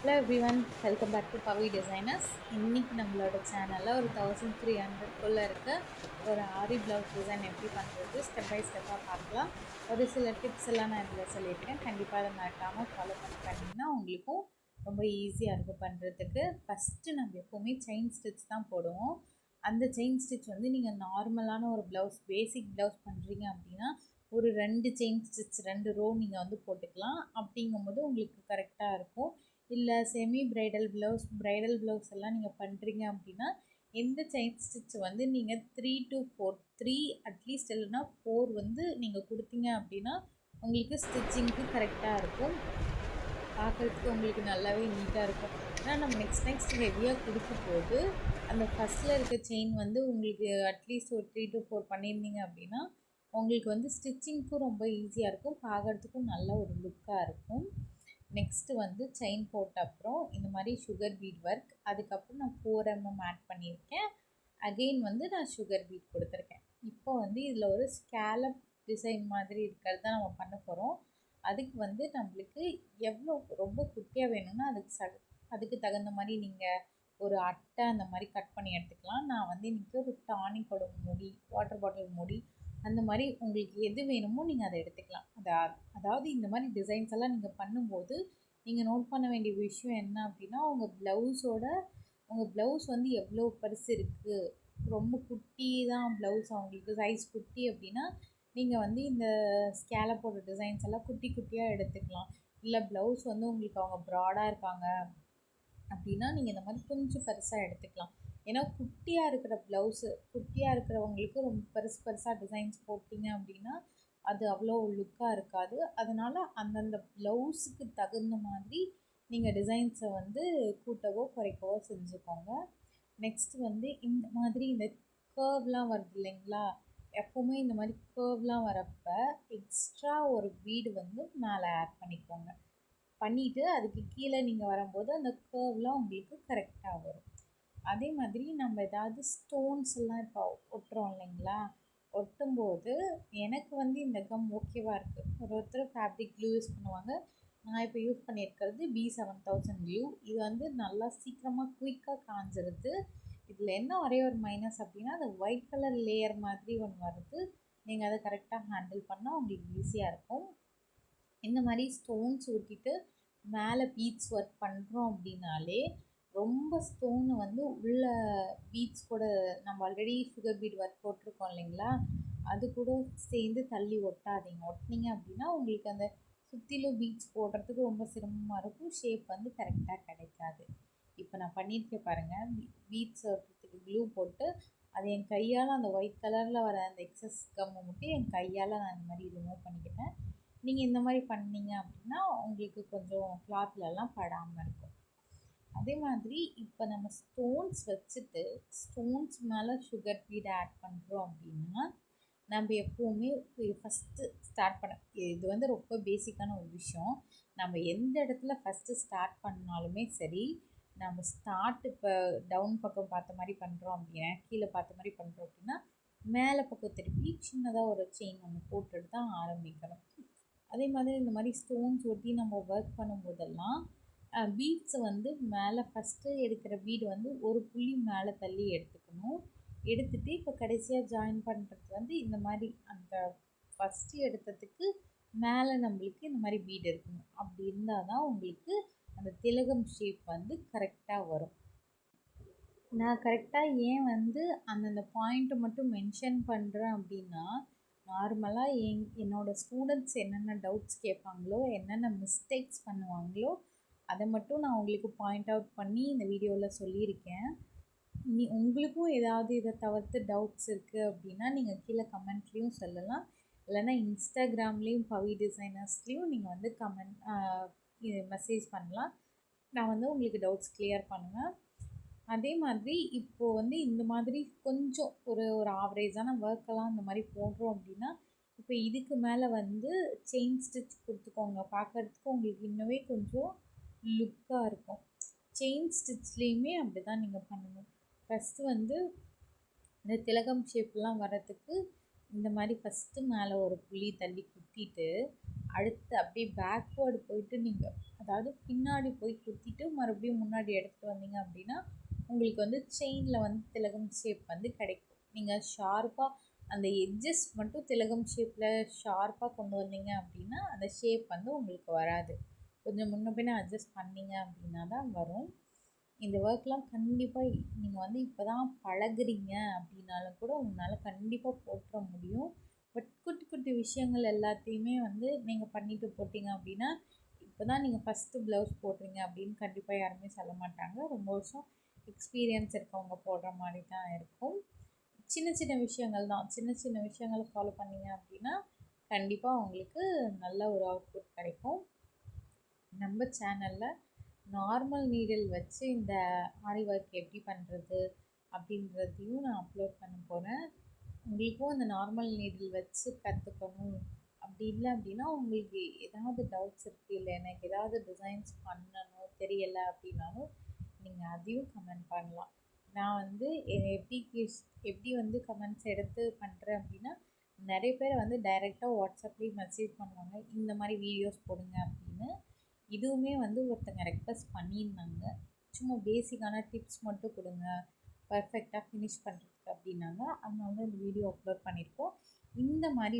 Hello everyone, welcome back to Pavi designers. இன்னைக்கு நம்மளோட சேனலில் ஒரு 1300 இருக்க ஒரு ஆரி ப்ளவுஸ் டிசைன் எப்படி பண்ணுறது ஸ்டெப் பை ஸ்டெப்பாக பார்க்கலாம். ஒரு சில டிப்ஸ் எல்லாம் நான் இதில் சொல்லியிருக்கேன். கண்டிப்பாக அதை மறக்காமல் ஃபாலோ பண்ணிங்கன்னா உங்களுக்கும் ரொம்ப ஈஸியாக இருக்கும் பண்ணுறதுக்கு. ஃபஸ்ட்டு நம்ம எப்போவுமே செயின் ஸ்டிச் தான் போடுவோம். அந்த செயின் ஸ்டிச் வந்து நீங்கள் நார்மலான ஒரு ப்ளவுஸ், பேசிக் ப்ளவுஸ் பண்ணுறீங்க அப்படின்னா ஒரு 2 செயின் ஸ்டிச் 2 ரோ நீங்கள் வந்து போட்டுக்கலாம். அப்படிங்கும்போது உங்களுக்கு கரெக்டாக இருக்கும். இல்லை செமி ப்ரைடல் ப்ளவுஸ் எல்லாம் நீங்கள் பண்ணுறீங்க அப்படின்னா எந்த செயின் ஸ்டிச் வந்து நீங்கள் 3 to 4 3 அட்லீஸ்ட் இல்லைன்னா 4 வந்து நீங்கள் கொடுத்தீங்க அப்படின்னா உங்களுக்கு ஸ்டிச்சிங்க்கு கரெக்டாக இருக்கும். பார்க்குறதுக்கு உங்களுக்கு நல்லாவே நீட்டாக இருக்கும். ஏன்னா நம்ம நெக்ஸ்ட் ஹெவியாக கொடுக்கும் போது அந்த ஃபஸ்ட்டில் இருக்க செயின் வந்து உங்களுக்கு அட்லீஸ்ட் ஒரு 3 to 4 பண்ணியிருந்தீங்க அப்படின்னா உங்களுக்கு வந்து ஸ்டிச்சிங்க்கும் ரொம்ப ஈஸியாக இருக்கும், பார்க்குறதுக்கும் நல்ல ஒரு லுக்காக இருக்கும். நெக்ஸ்ட்டு வந்து செயின் போட்ட அப்புறம் இந்த மாதிரி சுகர் பீட் ஒர்க், அதுக்கப்புறம் நான் 4 ஆட் பண்ணியிருக்கேன். அகெயின் வந்து நான் சுகர் பீட் கொடுத்துருக்கேன். இப்போ வந்து இதில் ஒரு ஸ்கேலப் டிசைன் மாதிரி இருக்கிறது தான் நம்ம பண்ண போகிறோம். அதுக்கு வந்து நம்மளுக்கு எவ்வளோ ரொம்ப குட்டியாக வேணும்னா அதுக்கு தகுந்த மாதிரி நீங்கள் ஒரு அட்டை அந்த மாதிரி கட் பண்ணி எடுத்துக்கலாம். நான் வந்து இன்றைக்கி ஒரு டானிக்கோட மூடி, வாட்டர் பாட்டில் மூடி, அந்த மாதிரி உங்களுக்கு எது வேணுமோ நீங்கள் அதை எடுத்துக்கலாம். அதாவது இந்த மாதிரி டிசைன்ஸ் எல்லாம் நீங்கள் பண்ணும்போது நீங்கள் நோட் பண்ண வேண்டிய விஷயம் என்ன அப்படின்னா உங்கள் ப்ளவுஸ் வந்து எவ்வளோ பெருசு இருக்குது. ரொம்ப குட்டி தான் ப்ளவுஸ், அவங்களுக்கு சைஸ் குட்டி அப்படின்னா நீங்கள் வந்து இந்த ஸ்கேலப்போட டிசைன்ஸ் எல்லாம் குட்டி குட்டியாக எடுத்துக்கலாம். இல்லை ப்ளவுஸ் வந்து உங்களுக்கு அவங்க ப்ராடாக இருக்காங்க அப்படின்னா நீங்கள் இந்த மாதிரி கொஞ்சம் பெருசாக எடுத்துக்கலாம். ஏன்னா குட்டியாக இருக்கிறவங்களுக்கு ரொம்ப பெருசாக டிசைன்ஸ் போட்டிங்க அப்படின்னா அது அவ்வளோ லுக்காக இருக்காது. அதனால் அந்தந்த ப்ளவுஸுக்கு தகுந்த மாதிரி நீங்கள் டிசைன்ஸை வந்து கூட்டவோ குறைக்கவோ செஞ்சுக்கோங்க. நெக்ஸ்ட்டு வந்து இந்த மாதிரி இந்த கர்வ்லாம் வருது இல்லைங்களா, எப்போவுமே இந்த மாதிரி கர்வ்லாம் வரப்போ எக்ஸ்ட்ரா ஒரு பீடு வந்து மேலே ஆட் பண்ணிக்கோங்க. பண்ணிவிட்டு அதுக்கு கீழே நீங்கள் வரும்போது அந்த கர்வ்லாம் உங்களுக்கு கரெக்டாக வரும். அதே மாதிரி நம்ம ஏதாவது ஸ்டோன்ஸ் எல்லாம் இப்போ ஒட்டுறோம் இல்லைங்களா, ஒட்டும்போது எனக்கு வந்து இந்த கம் ஓகேவாக இருக்குது. ஒருத்தர் ஃபேப்ரிக் க்ளூ யூஸ் பண்ணுவாங்க. நான் இப்போ யூஸ் பண்ணியிருக்கிறது B7000 க்ளூ. இது வந்து நல்லா சீக்கிரமாக குயிக்காக காஞ்சிருது. இதில் என்ன ஒரே ஒரு மைனஸ் அப்படின்னா அது ஒயிட் கலர் லேயர் மாதிரி ஒன்று வருது. நீங்கள் அதை கரெக்டாக ஹேண்டில் பண்ணால் உங்களுக்கு ஈஸியாக இருக்கும். இந்த மாதிரி ஸ்டோன்ஸ் ஊற்றிட்டு மேலே பீட்ஸ் ஒர்க் பண்ணுறோம் அப்படின்னாலே ரொம்ப ஸ்டோனு வந்து உள்ள பீட்ஸ் கூட நம்ம ஆல்ரெடி சுகர் பீட் ஒர்க் போட்டிருக்கோம் இல்லைங்களா, அது கூட சேர்ந்து தள்ளி ஒட்டாதீங்க. ஒட்டினீங்க அப்படின்னா உங்களுக்கு அந்த சுற்றிலும் பீட்ஸ் போடுறதுக்கு ரொம்ப சிரமமாக இருக்கும், ஷேப் வந்து கரெக்டாக கிடைக்காது. இப்போ நான் பண்ணியிருக்கேன் பாருங்கள், பீட்ஸ் ஒட்டுறதுக்கு க்ளூ போட்டு அது என் கையால் அந்த ஒயிட் கலரில் வர அந்த எக்ஸஸ் கம்மை மட்டும் என் கையால் நான் இந்த மாதிரி ரிமூவ் பண்ணிக்கிட்டேன். நீங்கள் இந்த மாதிரி பண்ணீங்க அப்படின்னா உங்களுக்கு கொஞ்சம் கிளாத்லலாம் படாமல் இருக்கும். அதே மாதிரி இப்போ நம்ம ஸ்டோன்ஸ் வச்சுட்டு ஸ்டோன்ஸ் மேலே சுகர் பீட் ஆட் பண்ணுறோம் அப்படின்னா நம்ம எப்போவுமே ஃபஸ்ட்டு ஸ்டார்ட் பண்ண, இது வந்து ரொம்ப பேசிக்கான ஒரு விஷயம். நம்ம எந்த இடத்துல ஃபஸ்ட்டு ஸ்டார்ட் பண்ணாலுமே சரி, நம்ம இப்போ டவுன் பக்கம் பார்த்த மாதிரி பண்ணுறோம் அப்படின்னா, கீழே பார்த்த மாதிரி பண்ணுறோம் அப்படின்னா மேலே பக்கம் திருப்பி சின்னதாக ஒரு செயின் ஒன்று போட்டுட்டு தான் ஆரம்பிக்கணும். அதே மாதிரி இந்த மாதிரி ஸ்டோன்ஸ் ஒட்டி நம்ம ஒர்க் பண்ணும்போதெல்லாம் பீட்ஸை வந்து மேலே ஃபஸ்ட்டு எடுக்கிற பீடு வந்து ஒரு புள்ளி மேலே தள்ளி எடுத்துக்கணும். எடுத்துகிட்டு இப்போ கடைசியாக ஜாயின் பண்ணுறது வந்து இந்த மாதிரி அந்த ஃபஸ்ட்டு எடுத்ததுக்கு மேலே நம்மளுக்கு இந்த மாதிரி பீடு இருக்கணும். அப்படி இருந்தால் தான் உங்களுக்கு அந்த திலகம் ஷேப் வந்து கரெக்டாக வரும். நான் கரெக்டாக ஏன் வந்து அந்தந்த பாயிண்ட்டை மட்டும் மென்ஷன் பண்ணுறேன் அப்படின்னா, நார்மலாக என்னோடய ஸ்டூடெண்ட்ஸ் என்னென்ன டவுட்ஸ் கேட்பாங்களோ, என்னென்ன மிஸ்டேக்ஸ் பண்ணுவாங்களோ அதை மட்டும் நான் உங்களுக்கு பாயிண்ட் அவுட் பண்ணி இந்த வீடியோவில் சொல்லியிருக்கேன். உங்களுக்கும் ஏதாவது இதை தவிர்த்து டவுட்ஸ் இருக்குது அப்படின்னா நீங்கள் கீழே கமெண்ட்லேயும் சொல்லலாம். இல்லைன்னா இன்ஸ்டாகிராம்லேயும் பவி டிசைனர்ஸ்லேயும் நீங்கள் வந்து மெசேஜ் பண்ணலாம். நான் வந்து உங்களுக்கு டவுட்ஸ் கிளியர் பண்ணுவேன். அதே மாதிரி இப்போது வந்து இந்த மாதிரி கொஞ்சம் ஒரு ஆவரேஜான ஒர்க்கெல்லாம் இந்த மாதிரி போடுறோம் அப்படின்னா இப்போ இதுக்கு மேலே வந்து செயின் ஸ்டிச் கொடுத்துக்கோங்க. பார்க்குறதுக்கு உங்களுக்கு இன்னுமே கொஞ்சம் லுக்காக இருக்கும். செயின் ஸ்டிச்லேயுமே அப்படி தான் நீங்கள் பண்ணணும். ஃபஸ்ட்டு வந்து இந்த திலகம் ஷேப்லாம் வரத்துக்கு இந்த மாதிரி ஃபஸ்ட்டு மேலே ஒரு புள்ளி தள்ளி குத்திட்டு அடுத்து அப்படியே பேக்வேர்டு போயிட்டு நீங்கள் அதாவது பின்னாடி போய் குத்திட்டு மறுபடியும் முன்னாடி எடுத்துகிட்டு வந்தீங்க அப்படின்னா உங்களுக்கு வந்து செயினில் வந்து திலகம் ஷேப் வந்து கிடைக்கும். நீங்கள் ஷார்ப்பாக அந்த எட்ஜஸ் மட்டும் திலகம் ஷேப்பில் ஷார்ப்பாக கொண்டு வந்தீங்க அப்படின்னா அந்த ஷேப் வந்து உங்களுக்கு வராது. கொஞ்சம் முன்ன பின்ன அட்ஜஸ்ட் பண்ணீங்க அப்படின்னா தான் வரும். இந்த ஒர்க்லாம் கண்டிப்பாக நீங்கள் வந்து இப்போ தான் பழகுறீங்க அப்படின்னாலும் கூட உங்களால் கண்டிப்பாக போட்டுற முடியும். பட் குட்டி குட்டி விஷயங்கள் எல்லாத்தையுமே வந்து நீங்கள் பண்ணிட்டு போட்டிங்க அப்படின்னா இப்போ தான் நீங்கள் ஃபஸ்ட்டு ப்ளவுஸ் போடுறீங்க அப்படின்னு கண்டிப்பாக யாருமே சொல்ல மாட்டாங்க. ரொம்ப வருஷம் எக்ஸ்பீரியன்ஸ் இருக்கவங்க போடுற மாதிரி தான் இருக்கும். சின்ன சின்ன விஷயங்கள் தான், சின்ன சின்ன விஷயங்களை ஃபாலோ பண்ணீங்க அப்படின்னா கண்டிப்பாக உங்களுக்கு நல்ல ஒரு அவுட்புட் கிடைக்கும். நம்ம சேனலில் நார்மல் நீடில் வச்சு இந்த ஆரி ஒர்க் எப்படி பண்ணுறது அப்படின்றதையும் நான் அப்லோட் பண்ண போகிறேன். உங்களுக்கும் அந்த நார்மல் நீடில் வச்சு கற்றுக்கணும் அப்படி இல்லை அப்படின்னா உங்களுக்கு ஏதாவது டவுட்ஸ் இருக்குது, இல்லை எனக்கு ஏதாவது டிசைன்ஸ் பண்ணணும் தெரியலை அப்படின்னாலும் நீங்கள் அதையும் கமெண்ட் பண்ணலாம். நான் வந்து எப்படி வந்து கமெண்ட்ஸ் எடுத்து பண்ணுறேன் அப்படின்னா நிறைய பேர் வந்து டைரெக்டாக வாட்ஸ்அப்லேயும் மெசேஜ் பண்ணுவாங்க, இந்த மாதிரி வீடியோஸ் போடுங்க அப்படின்னு. இதுவுமே வந்து ஒருத்தங்க ரெக்வஸ்ட் பண்ணியிருந்தாங்க, சும்மா பேசிக்கான டிப்ஸ் மட்டும் கொடுங்க பர்ஃபெக்டாக ஃபினிஷ் பண்ணுறதுக்கு அப்படின்னாங்க. அதனால தான் இந்த வீடியோ அப்லோட் பண்ணியிருக்கோம். இந்த மாதிரி